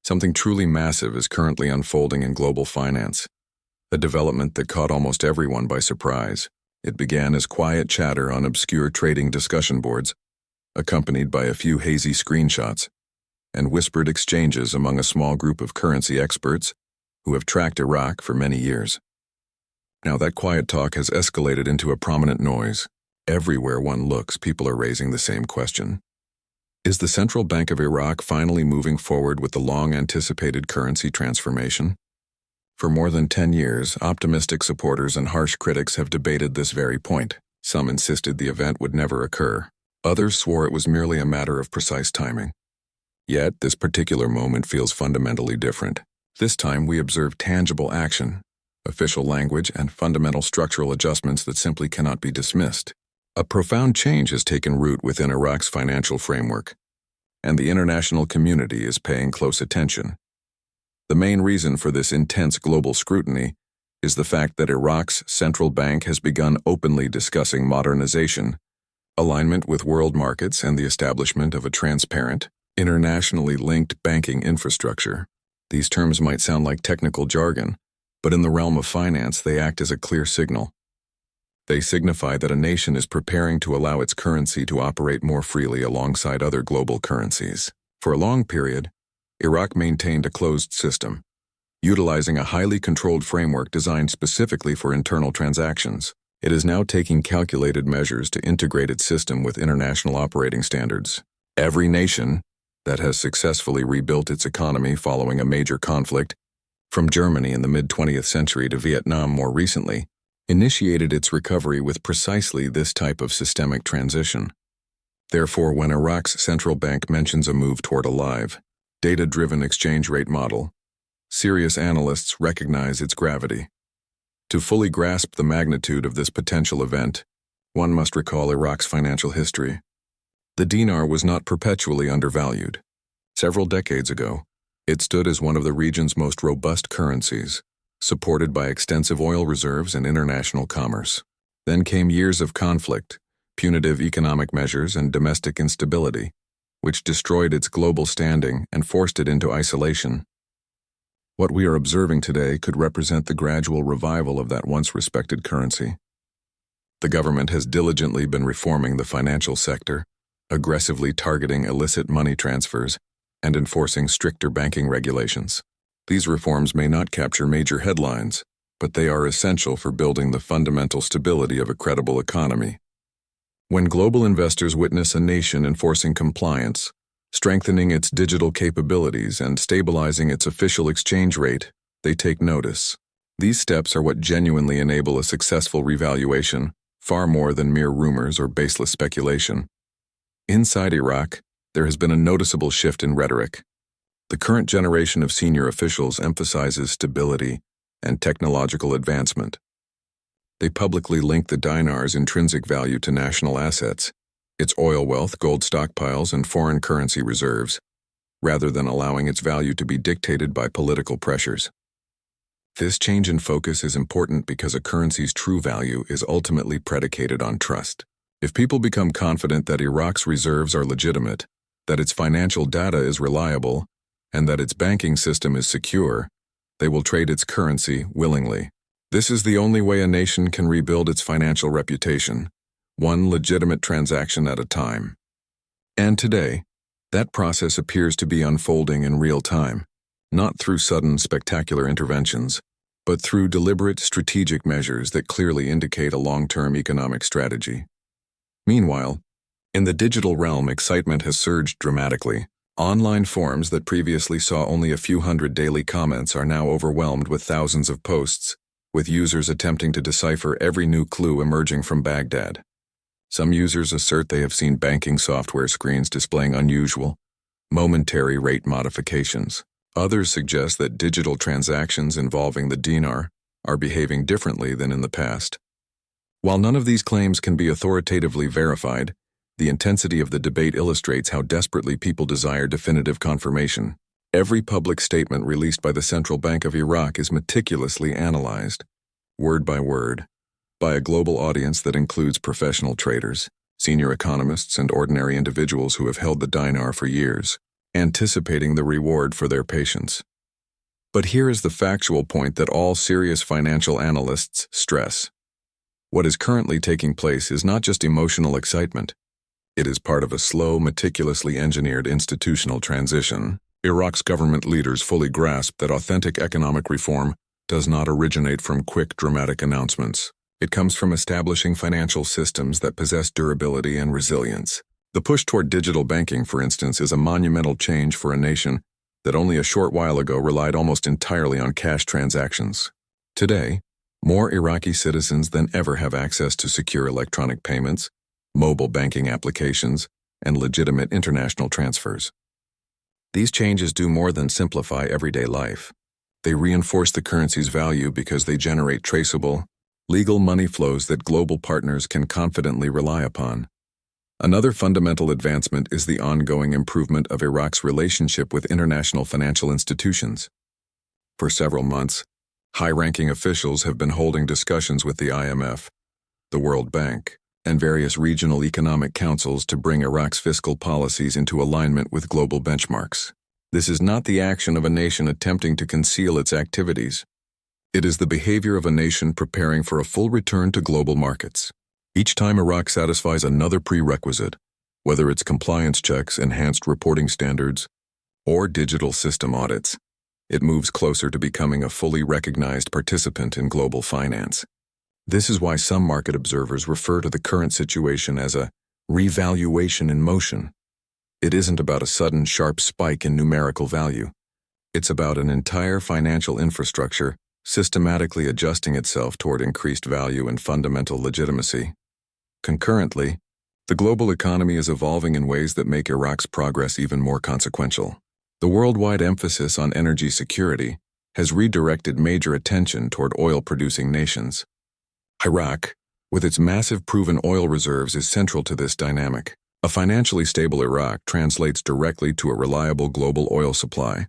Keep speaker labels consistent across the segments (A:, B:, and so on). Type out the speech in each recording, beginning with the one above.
A: Something truly massive is currently unfolding in global finance, a development that caught almost everyone by surprise. It began as quiet chatter on obscure trading discussion boards, accompanied by a few hazy screenshots, and whispered exchanges among a small group of currency experts who have tracked Iraq for many years. Now that quiet talk has escalated into a prominent noise. Everywhere one looks, people are raising the same question. Is the Central Bank of Iraq finally moving forward with the long-anticipated currency transformation? For more than 10 years, optimistic supporters and harsh critics have debated this very point. Some insisted the event would never occur. Others swore it was merely a matter of precise timing. Yet, this particular moment feels fundamentally different. This time, we observe tangible action, official language, and fundamental structural adjustments that simply cannot be dismissed. A profound change has taken root within Iraq's financial framework, and the international community is paying close attention. The main reason for this intense global scrutiny is the fact that Iraq's central bank has begun openly discussing modernization, alignment with world markets, and the establishment of a transparent, internationally linked banking infrastructure. These terms might sound like technical jargon, but in the realm of finance, they act as a clear signal. They signify that a nation is preparing to allow its currency to operate more freely alongside other global currencies. For a long period, Iraq maintained a closed system, utilizing a highly controlled framework designed specifically for internal transactions. It is now taking calculated measures to integrate its system with international operating standards. Every nation that has successfully rebuilt its economy following a major conflict, from Germany in the mid-20th century to Vietnam more recently, initiated its recovery with precisely this type of systemic transition. Therefore, when Iraq's central bank mentions a move toward a live, data-driven exchange rate model, serious analysts recognize its gravity. To fully grasp the magnitude of this potential event, one must recall Iraq's financial history. The dinar was not perpetually undervalued. Several decades ago, it stood as one of the region's most robust currencies, supported by extensive oil reserves and international commerce. Then came years of conflict, punitive economic measures, and domestic instability, which destroyed its global standing and forced it into isolation. What we are observing today could represent the gradual revival of that once respected currency. The government has diligently been reforming the financial sector, aggressively targeting illicit money transfers, and enforcing stricter banking regulations. These reforms may not capture major headlines, but they are essential for building the fundamental stability of a credible economy. When global investors witness a nation enforcing compliance, strengthening its digital capabilities, and stabilizing its official exchange rate, they take notice. These steps are what genuinely enable a successful revaluation, far more than mere rumors or baseless speculation. Inside Iraq, there has been a noticeable shift in rhetoric. The current generation of senior officials emphasizes stability and technological advancement. They publicly link the dinar's intrinsic value to national assets, its oil wealth, gold stockpiles, and foreign currency reserves, rather than allowing its value to be dictated by political pressures. This change in focus is important because a currency's true value is ultimately predicated on trust. If people become confident that Iraq's reserves are legitimate, that its financial data is reliable, and that its banking system is secure, they will trade its currency willingly. This is the only way a nation can rebuild its financial reputation, one legitimate transaction at a time. And today, that process appears to be unfolding in real time, not through sudden, spectacular interventions, but through deliberate, strategic measures that clearly indicate a long-term economic strategy. Meanwhile, in the digital realm, excitement has surged dramatically. Online forums that previously saw only a few hundred daily comments are now overwhelmed with thousands of posts, with users attempting to decipher every new clue emerging from Baghdad. Some users assert they have seen banking software screens displaying unusual, momentary rate modifications. Others suggest that digital transactions involving the dinar are behaving differently than in the past. While none of these claims can be authoritatively verified, the intensity of the debate illustrates how desperately people desire definitive confirmation. Every public statement released by the Central Bank of Iraq is meticulously analyzed, word by word, by a global audience that includes professional traders, senior economists, and ordinary individuals who have held the dinar for years. anticipating the reward for their patience. But here is the factual point that all serious financial analysts stress. What is currently taking place is not just emotional excitement. It is part of a slow, meticulously engineered institutional transition. Iraq's government leaders fully grasp that authentic economic reform does not originate from quick, dramatic announcements. It comes from establishing financial systems that possess durability and resilience. The push toward digital banking, for instance, is a monumental change for a nation that only a short while ago relied almost entirely on cash transactions. Today, more Iraqi citizens than ever have access to secure electronic payments, mobile banking applications, and legitimate international transfers. These changes do more than simplify everyday life. They reinforce the currency's value because they generate traceable, legal money flows that global partners can confidently rely upon. Another fundamental advancement is the ongoing improvement of Iraq's relationship with international financial institutions. For several months, high-ranking officials have been holding discussions with the IMF, the World Bank, and various regional economic councils to bring Iraq's fiscal policies into alignment with global benchmarks. This is not the action of a nation attempting to conceal its activities. It is the behavior of a nation preparing for a full return to global markets. Each time Iraq satisfies another prerequisite, whether it's compliance checks, enhanced reporting standards, or digital system audits, it moves closer to becoming a fully recognized participant in global finance. This is why some market observers refer to the current situation as a revaluation in motion. It isn't about a sudden sharp spike in numerical value. It's about an entire financial infrastructure systematically adjusting itself toward increased value and fundamental legitimacy. Concurrently, the global economy is evolving in ways that make Iraq's progress even more consequential. The worldwide emphasis on energy security has redirected major attention toward oil-producing nations. Iraq, with its massive proven oil reserves, is central to this dynamic. A financially stable Iraq translates directly to a reliable global oil supply,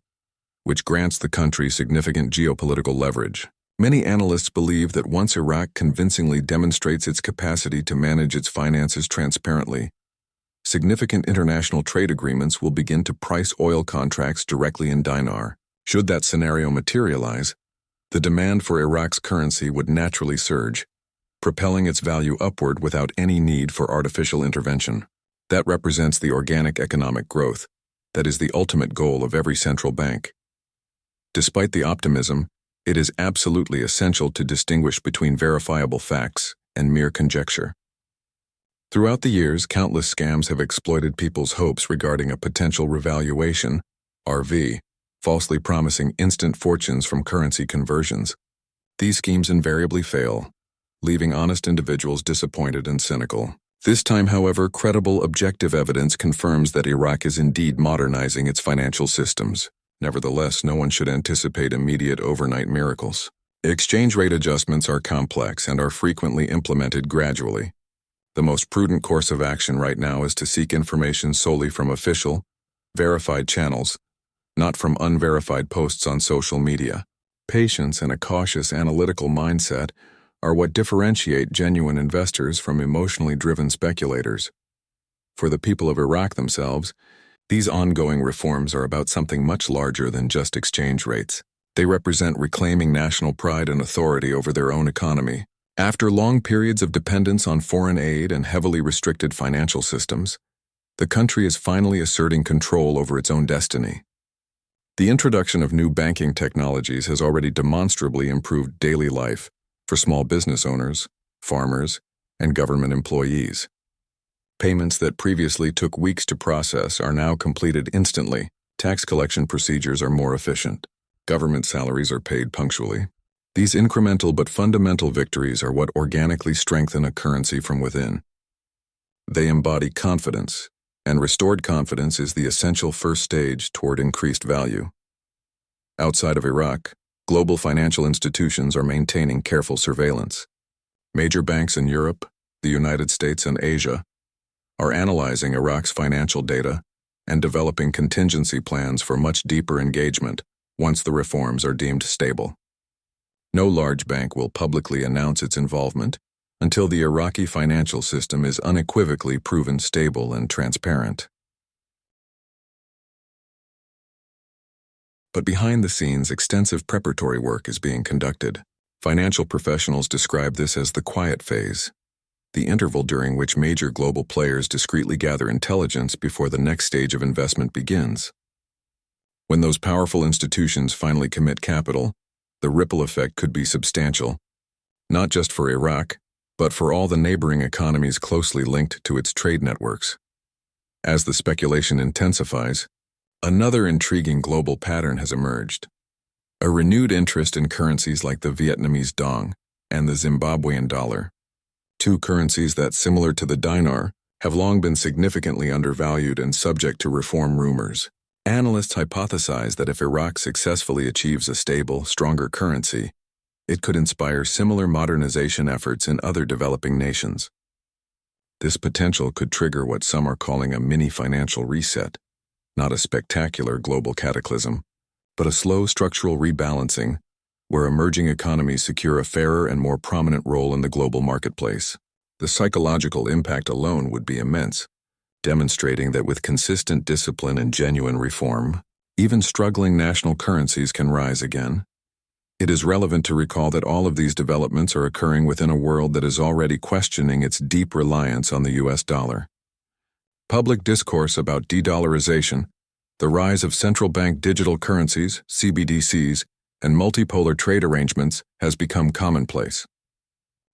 A: which grants the country significant geopolitical leverage. Many analysts believe that once Iraq convincingly demonstrates its capacity to manage its finances transparently, significant international trade agreements will begin to price oil contracts directly in dinar. Should that scenario materialize, the demand for Iraq's currency would naturally surge, propelling its value upward without any need for artificial intervention. That represents the organic economic growth that is the ultimate goal of every central bank. Despite the optimism, it is absolutely essential to distinguish between verifiable facts and mere conjecture. Throughout the years, countless scams have exploited people's hopes regarding a potential revaluation, RV, falsely promising instant fortunes from currency conversions. These schemes invariably fail, leaving honest individuals disappointed and cynical. This time, however, credible objective evidence confirms that Iraq is indeed modernizing its financial systems. Nevertheless, no one should anticipate immediate overnight miracles. Exchange rate adjustments are complex and are frequently implemented gradually. The most prudent course of action right now is to seek information solely from official, verified channels, not from unverified posts on social media. Patience and a cautious analytical mindset are what differentiate genuine investors from emotionally driven speculators. For the people of Iraq themselves, these ongoing reforms are about something much larger than just exchange rates. They represent reclaiming national pride and authority over their own economy. After long periods of dependence on foreign aid and heavily restricted financial systems, the country is finally asserting control over its own destiny. The introduction of new banking technologies has already demonstrably improved daily life for small business owners, farmers, and government employees. Payments that previously took weeks to process are now completed instantly. Tax collection procedures are more efficient. Government salaries are paid punctually. These incremental but fundamental victories are what organically strengthen a currency from within. They embody confidence, and restored confidence is the essential first stage toward increased value. Outside of Iraq, global financial institutions are maintaining careful surveillance. Major banks in Europe, the United States, and Asia are analyzing Iraq's financial data and developing contingency plans for much deeper engagement once the reforms are deemed stable. No large bank will publicly announce its involvement until the Iraqi financial system is unequivocally proven stable and transparent. But behind the scenes, extensive preparatory work is being conducted. Financial professionals describe this as the quiet phase, the interval during which major global players discreetly gather intelligence before the next stage of investment begins. When those powerful institutions finally commit capital, the ripple effect could be substantial, not just for Iraq, but for all the neighboring economies closely linked to its trade networks. As the speculation intensifies, another intriguing global pattern has emerged. A renewed interest in currencies like the Vietnamese dong and the Zimbabwean dollar, two currencies that, similar to the dinar, have long been significantly undervalued and subject to reform rumors. Analysts hypothesize that if Iraq successfully achieves a stable, stronger currency, it could inspire similar modernization efforts in other developing nations. This potential could trigger what some are calling a mini financial reset, not a spectacular global cataclysm, but a slow structural rebalancing where emerging economies secure a fairer and more prominent role in the global marketplace. The psychological impact alone would be immense, demonstrating that with consistent discipline and genuine reform, even struggling national currencies can rise again. It is relevant to recall that all of these developments are occurring within a world that is already questioning its deep reliance on the US dollar. Public discourse about de-dollarization, the rise of central bank digital currencies, CBDCs, and multipolar trade arrangements has become commonplace.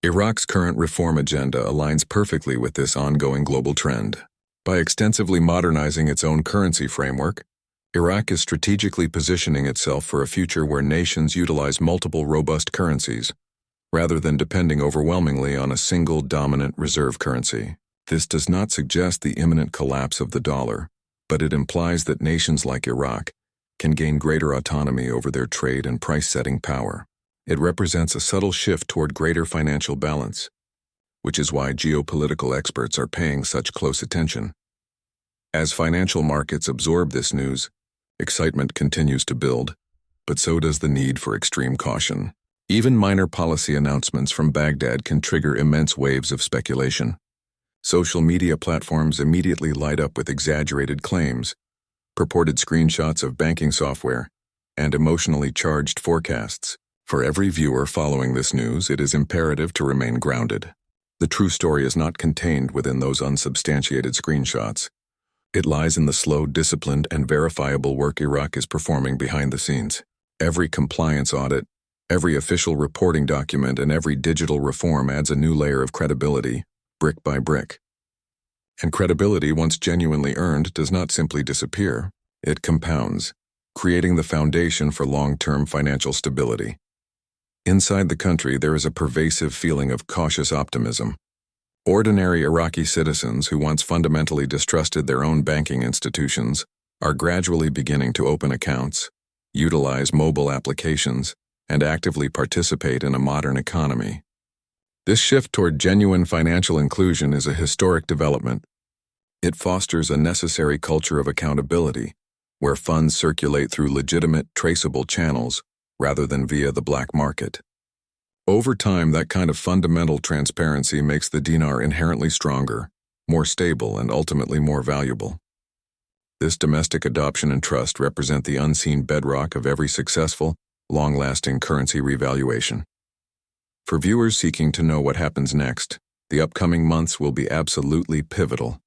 A: Iraq's current reform agenda aligns perfectly with this ongoing global trend. By extensively modernizing its own currency framework, Iraq is strategically positioning itself for a future where nations utilize multiple robust currencies, rather than depending overwhelmingly on a single dominant reserve currency. This does not suggest the imminent collapse of the dollar, but it implies that nations like Iraq can gain greater autonomy over their trade and price-setting power. It represents a subtle shift toward greater financial balance, which is why geopolitical experts are paying such close attention. As financial markets absorb this news, excitement continues to build, but so does the need for extreme caution. Even minor policy announcements from Baghdad can trigger immense waves of speculation. Social media platforms immediately light up with exaggerated claims, purported screenshots of banking software, and emotionally charged forecasts. For every viewer following this news, it is imperative to remain grounded. The true story is not contained within those unsubstantiated screenshots. It lies in the slow, disciplined, and verifiable work Iraq is performing behind the scenes. Every compliance audit, every official reporting document, and every digital reform adds a new layer of credibility, brick by brick. And credibility, once genuinely earned, does not simply disappear. It compounds, creating the foundation for long-term financial stability. Inside the country, there is a pervasive feeling of cautious optimism. Ordinary Iraqi citizens who once fundamentally distrusted their own banking institutions are gradually beginning to open accounts, utilize mobile applications, and actively participate in a modern economy. This shift toward genuine financial inclusion is a historic development. It fosters a necessary culture of accountability, where funds circulate through legitimate, traceable channels rather than via the black market. Over time, that kind of fundamental transparency makes the dinar inherently stronger, more stable, and ultimately more valuable. This domestic adoption and trust represent the unseen bedrock of every successful, long-lasting currency revaluation. For viewers seeking to know what happens next, the upcoming months will be absolutely pivotal.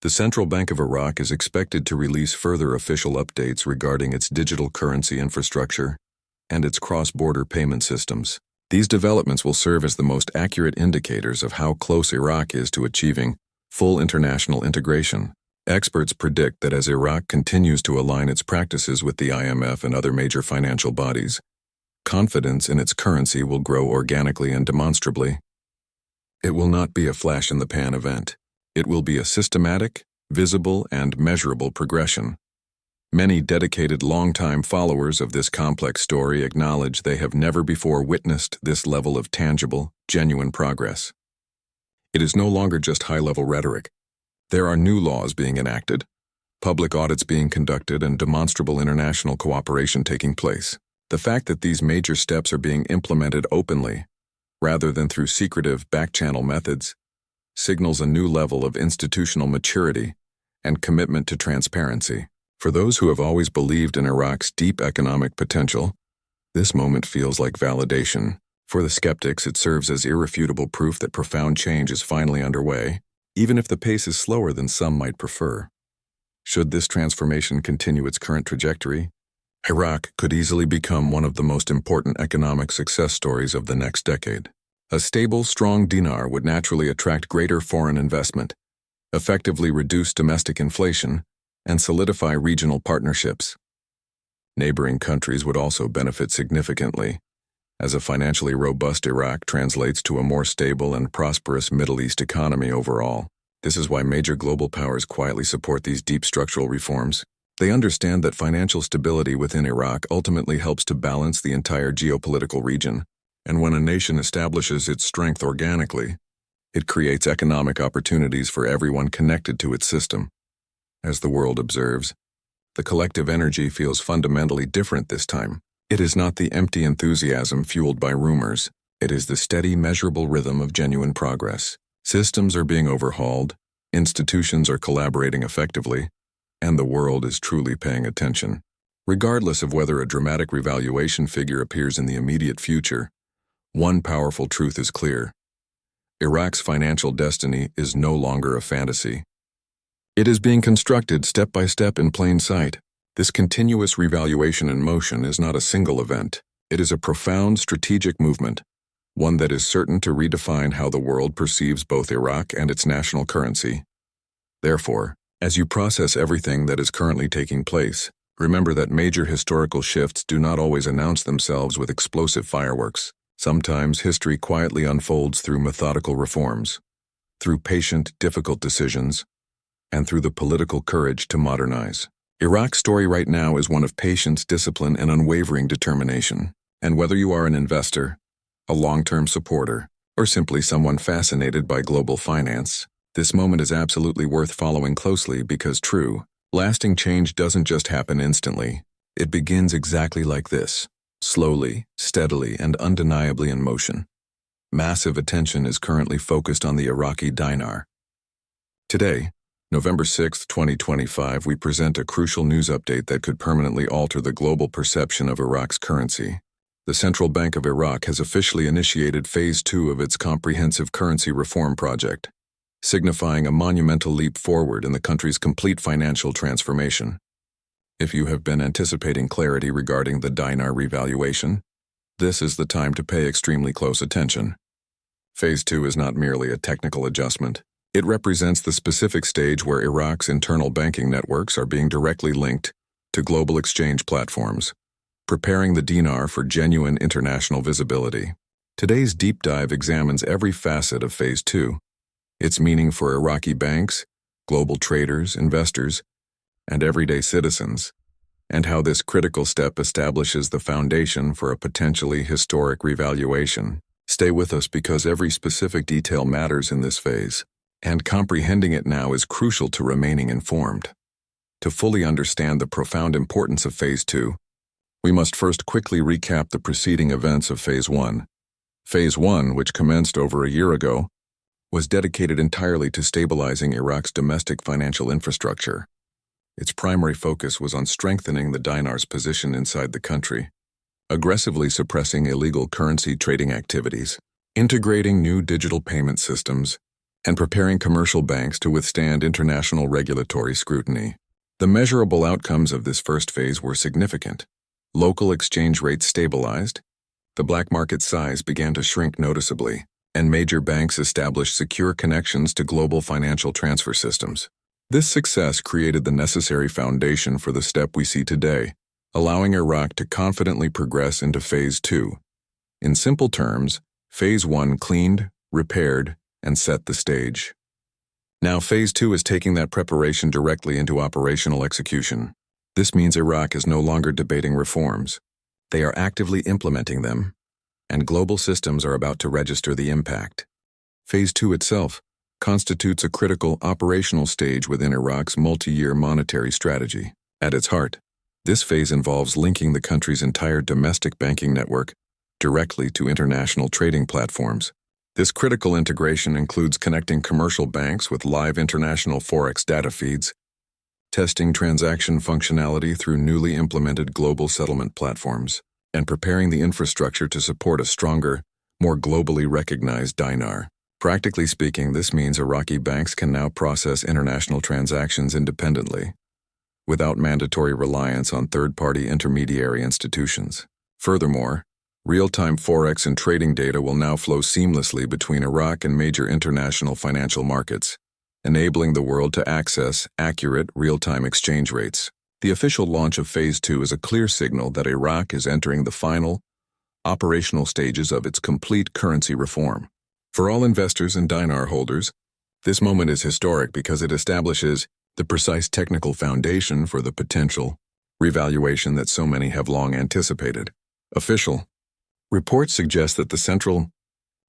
A: The Central Bank of Iraq is expected to release further official updates regarding its digital currency infrastructure and its cross-border payment systems. These developments will serve as the most accurate indicators of how close Iraq is to achieving full international integration. Experts predict that as Iraq continues to align its practices with the IMF and other major financial bodies, confidence in its currency will grow organically and demonstrably. It will not be a flash-in-the-pan event. It will be a systematic, visible, and measurable progression. Many dedicated long-time followers of this complex story acknowledge they have never before witnessed this level of tangible, genuine progress. It is no longer just high-level rhetoric. There are new laws being enacted, public audits being conducted, and demonstrable international cooperation taking place. The fact that these major steps are being implemented openly, rather than through secretive back-channel methods, signals a new level of institutional maturity and commitment to transparency. For those who have always believed in Iraq's deep economic potential, this moment feels like validation. For the skeptics, it serves as irrefutable proof that profound change is finally underway, even if the pace is slower than some might prefer. Should this transformation continue its current trajectory, Iraq could easily become one of the most important economic success stories of the next decade. A stable, strong dinar would naturally attract greater foreign investment, effectively reduce domestic inflation, and solidify regional partnerships. Neighboring countries would also benefit significantly, as a financially robust Iraq translates to a more stable and prosperous Middle East economy overall. This is why major global powers quietly support these deep structural reforms. They understand that financial stability within Iraq ultimately helps to balance the entire geopolitical region, and when a nation establishes its strength organically, it creates economic opportunities for everyone connected to its system. As the world observes, the collective energy feels fundamentally different this time. It is not the empty enthusiasm fueled by rumors. It is the steady, measurable rhythm of genuine progress. Systems are being overhauled, institutions are collaborating effectively, and the world is truly paying attention. Regardless of whether a dramatic revaluation figure appears in the immediate future, one powerful truth is clear. Iraq's financial destiny is no longer a fantasy. It is being constructed step by step in plain sight. This continuous revaluation in motion is not a single event. It is a profound strategic movement, one that is certain to redefine how the world perceives both Iraq and its national currency. Therefore, as you process everything that is currently taking place, remember that major historical shifts do not always announce themselves with explosive fireworks. Sometimes history quietly unfolds through methodical reforms, through patient, difficult decisions, and through the political courage to modernize. Iraq's story right now is one of patience, discipline, and unwavering determination. And whether you are an investor, a long-term supporter, or simply someone fascinated by global finance, this moment is absolutely worth following closely because true, lasting change doesn't just happen instantly. It begins exactly like this, slowly, steadily, and undeniably in motion. Massive attention is currently focused on the Iraqi dinar. Today, November 6, 2025, we present a crucial news update that could permanently alter the global perception of Iraq's currency. The Central Bank of Iraq has officially initiated Phase 2 of its comprehensive currency reform project, signifying a monumental leap forward in the country's complete financial transformation. If you have been anticipating clarity regarding the dinar revaluation, this is the time to pay extremely close attention. Phase 2 is not merely a technical adjustment. It represents the specific stage where Iraq's internal banking networks are being directly linked to global exchange platforms, preparing the dinar for genuine international visibility. Today's deep dive examines every facet of Phase 2, its meaning for Iraqi banks, global traders, investors, and everyday citizens, and how this critical step establishes the foundation for a potentially historic revaluation. Stay with us because every specific detail matters in this phase, and comprehending it now is crucial to remaining informed. To fully understand the profound importance of Phase 2, we must first quickly recap the preceding events of Phase 1. Phase 1, which commenced over a year ago, was dedicated entirely to stabilizing Iraq's domestic financial infrastructure. Its primary focus was on strengthening the dinar's position inside the country, aggressively suppressing illegal currency trading activities, integrating new digital payment systems, and preparing commercial banks to withstand international regulatory scrutiny. The measurable outcomes of this first phase were significant. Local exchange rates stabilized, the black market size began to shrink noticeably, and major banks established secure connections to global financial transfer systems. This success created the necessary foundation for the step we see today, allowing Iraq to confidently progress into Phase 2. In simple terms, Phase 1 cleaned, repaired, and set the stage. Now Phase 2 is taking that preparation directly into operational execution. This means Iraq is no longer debating reforms. They are actively implementing them, and global systems are about to register the impact. Phase 2 itself constitutes a critical operational stage within Iraq's multi-year monetary strategy. At its heart, this phase involves linking the country's entire domestic banking network directly to international trading platforms. This critical integration includes connecting commercial banks with live international forex data feeds, testing transaction functionality through newly implemented global settlement platforms, and preparing the infrastructure to support a stronger, more globally recognized dinar. Practically speaking, this means Iraqi banks can now process international transactions independently, without mandatory reliance on third-party intermediary institutions. Furthermore, real-time forex and trading data will now flow seamlessly between Iraq and major international financial markets, enabling the world to access accurate, real-time exchange rates. The official launch of Phase 2 is a clear signal that Iraq is entering the final, operational stages of its complete currency reform. For all investors and dinar holders, this moment is historic because it establishes the precise technical foundation for the potential revaluation that so many have long anticipated. Official reports suggest that the central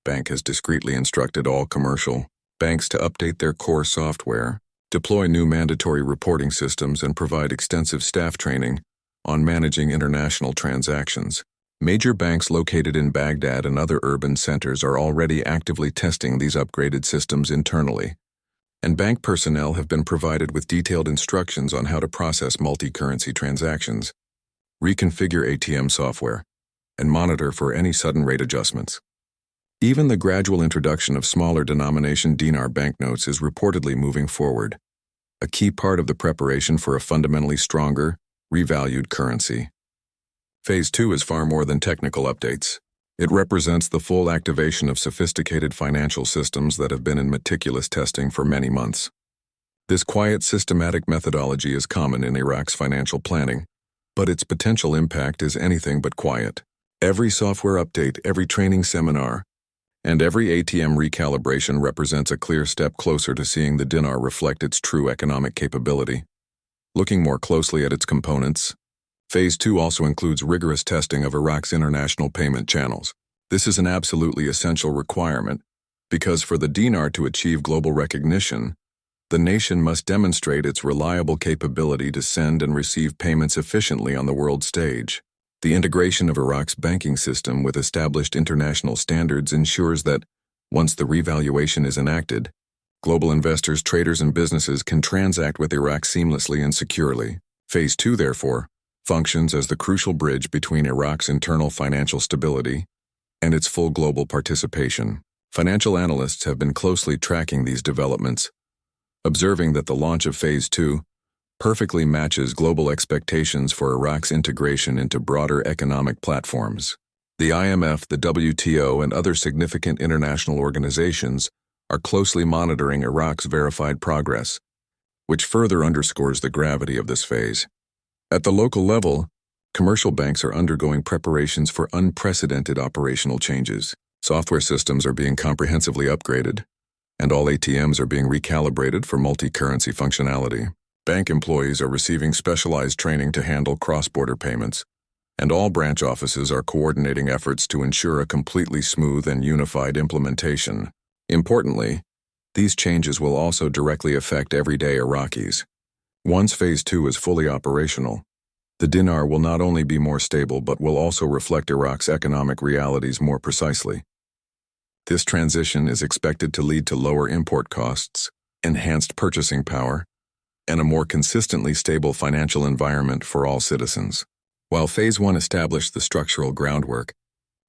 A: bank has discreetly instructed all commercial banks to update their core software, deploy new mandatory reporting systems, and provide extensive staff training on managing international transactions. Major banks located in Baghdad and other urban centers are already actively testing these upgraded systems internally, and bank personnel have been provided with detailed instructions on how to process multi-currency transactions, reconfigure ATM software, and monitor for any sudden rate adjustments. Even the gradual introduction of smaller denomination dinar banknotes is reportedly moving forward, a key part of the preparation for a fundamentally stronger, revalued currency. Phase 2 is far more than technical updates. It represents the full activation of sophisticated financial systems that have been in meticulous testing for many months. This quiet, systematic methodology is common in Iraq's financial planning, but its potential impact is anything but quiet. Every software update, every training seminar, and every ATM recalibration represents a clear step closer to seeing the dinar reflect its true economic capability. Looking more closely at its components, Phase 2 also includes rigorous testing of Iraq's international payment channels. This is an absolutely essential requirement because for the dinar to achieve global recognition, the nation must demonstrate its reliable capability to send and receive payments efficiently on the world stage. The integration of Iraq's banking system with established international standards ensures that, once the revaluation is enacted, global investors, traders, and businesses can transact with Iraq seamlessly and securely. Phase 2, therefore, functions as the crucial bridge between Iraq's internal financial stability and its full global participation. Financial analysts have been closely tracking these developments, observing that the launch of Phase 2 perfectly matches global expectations for Iraq's integration into broader economic platforms. The IMF, the WTO, and other significant international organizations are closely monitoring Iraq's verified progress, which further underscores the gravity of this phase. At the local level, commercial banks are undergoing preparations for unprecedented operational changes. Software systems are being comprehensively upgraded, and all ATMs are being recalibrated for multi-currency functionality. Bank employees are receiving specialized training to handle cross-border payments, and all branch offices are coordinating efforts to ensure a completely smooth and unified implementation. Importantly, these changes will also directly affect everyday Iraqis. Once Phase 2 is fully operational, the dinar will not only be more stable but will also reflect Iraq's economic realities more precisely. This transition is expected to lead to lower import costs, enhanced purchasing power, and a more consistently stable financial environment for all citizens. While Phase 1 established the structural groundwork,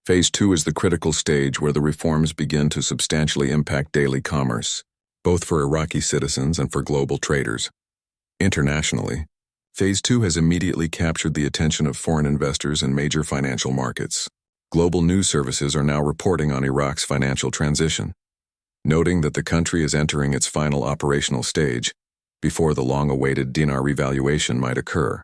A: Phase 2 is the critical stage where the reforms begin to substantially impact daily commerce, both for Iraqi citizens and for global traders. Internationally, Phase 2 has immediately captured the attention of foreign investors and major financial markets. Global news services are now reporting on Iraq's financial transition, noting that the country is entering its final operational stage before the long-awaited dinar revaluation might occur.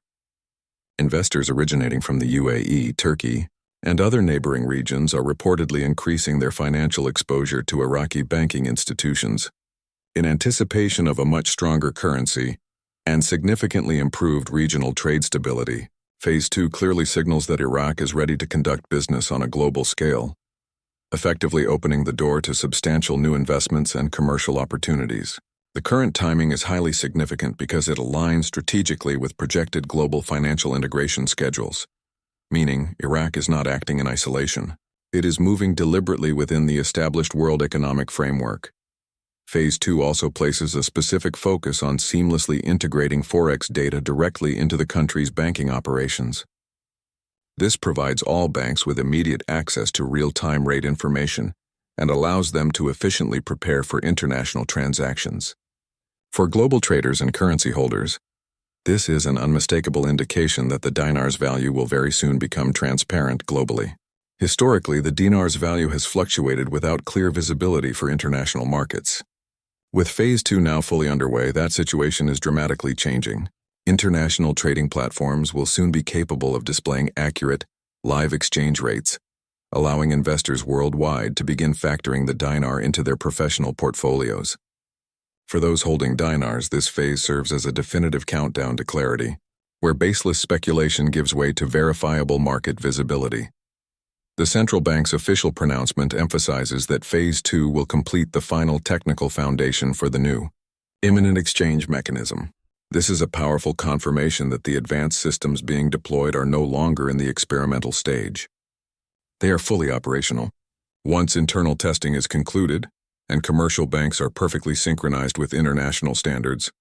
A: Investors originating from the UAE, Turkey, and other neighboring regions are reportedly increasing their financial exposure to Iraqi banking institutions. In anticipation of a much stronger currency and significantly improved regional trade stability, Phase 2 clearly signals that Iraq is ready to conduct business on a global scale, effectively opening the door to substantial new investments and commercial opportunities. The current timing is highly significant because it aligns strategically with projected global financial integration schedules, meaning Iraq is not acting in isolation. It is moving deliberately within the established world economic framework. Phase 2 also places a specific focus on seamlessly integrating Forex data directly into the country's banking operations. This provides all banks with immediate access to real-time rate information and allows them to efficiently prepare for international transactions. For global traders and currency holders, this is an unmistakable indication that the dinar's value will very soon become transparent globally. Historically, the dinar's value has fluctuated without clear visibility for international markets. With Phase 2 now fully underway, that situation is dramatically changing. International trading platforms will soon be capable of displaying accurate, live exchange rates, allowing investors worldwide to begin factoring the dinar into their professional portfolios. For those holding dinars, this phase serves as a definitive countdown to clarity, where baseless speculation gives way to verifiable market visibility. The central bank's official pronouncement emphasizes that Phase 2 will complete the final technical foundation for the new, imminent exchange mechanism. This is a powerful confirmation that the advanced systems being deployed are no longer in the experimental stage. They are fully operational. Once internal testing is concluded, and commercial banks are perfectly synchronized with international standards,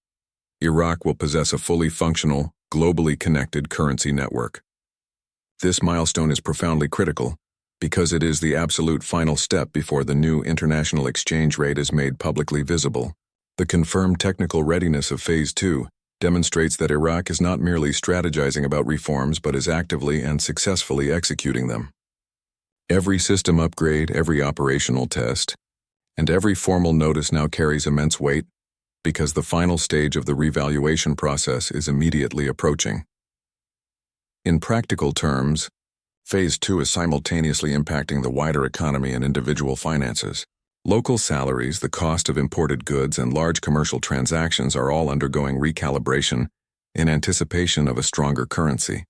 A: Iraq will possess a fully functional, globally connected currency network. This milestone is profoundly critical because it is the absolute final step before the new international exchange rate is made publicly visible. The confirmed technical readiness of Phase 2 demonstrates that Iraq is not merely strategizing about reforms but is actively and successfully executing them. Every system upgrade, every operational test, and every formal notice now carries immense weight because the final stage of the revaluation process is immediately approaching. In practical terms, Phase 2 is simultaneously impacting the wider economy and individual finances. Local salaries, the cost of imported goods, and large commercial transactions are all undergoing recalibration in anticipation of a stronger currency.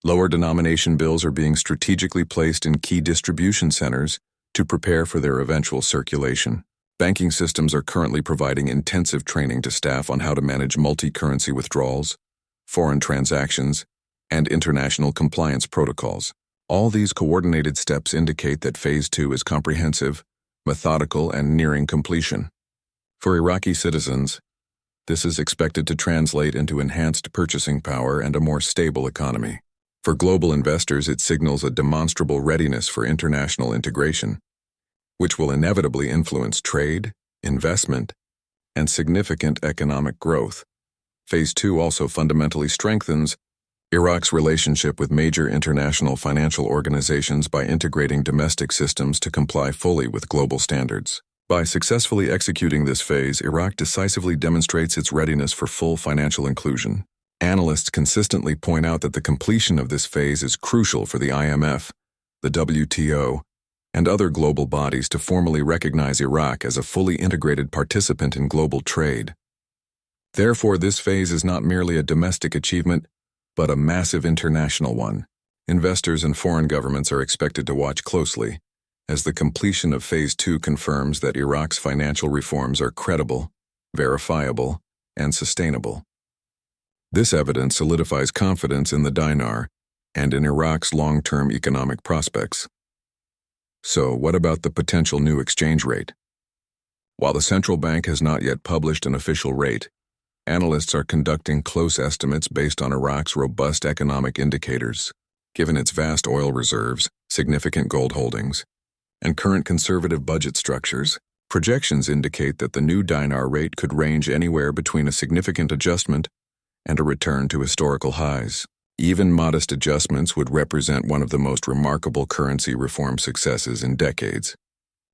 A: Lower denomination bills are being strategically placed in key distribution centers to prepare for their eventual circulation. Banking systems are currently providing intensive training to staff on how to manage multi-currency withdrawals, foreign transactions, and international compliance protocols. All these coordinated steps indicate that Phase 2 is comprehensive, methodical, and nearing completion. For Iraqi citizens, this is expected to translate into enhanced purchasing power and a more stable economy. For global investors, it signals a demonstrable readiness for international integration, which will inevitably influence trade, investment, and significant economic growth. Phase 2 also fundamentally strengthens Iraq's relationship with major international financial organizations by integrating domestic systems to comply fully with global standards. By successfully executing this phase, Iraq decisively demonstrates its readiness for full financial inclusion. Analysts consistently point out that the completion of this phase is crucial for the IMF, the WTO, and other global bodies to formally recognize Iraq as a fully integrated participant in global trade. Therefore, this phase is not merely a domestic achievement, but a massive international one. Investors and foreign governments are expected to watch closely, as the completion of Phase 2 confirms that Iraq's financial reforms are credible, verifiable, and sustainable. This evidence solidifies confidence in the dinar and in Iraq's long-term economic prospects. So, what about the potential new exchange rate? While the central bank has not yet published an official rate, analysts are conducting close estimates based on Iraq's robust economic indicators. Given its vast oil reserves, significant gold holdings, and current conservative budget structures, projections indicate that the new dinar rate could range anywhere between a significant adjustment and a return to historical highs. Even modest adjustments would represent one of the most remarkable currency reform successes in decades.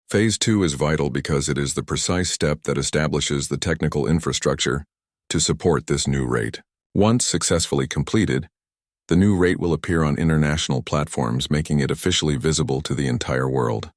A: Phase 2 is vital because it is the precise step that establishes the technical infrastructure to support this new rate. Once successfully completed, the new rate will appear on international platforms, making it officially visible to the entire world.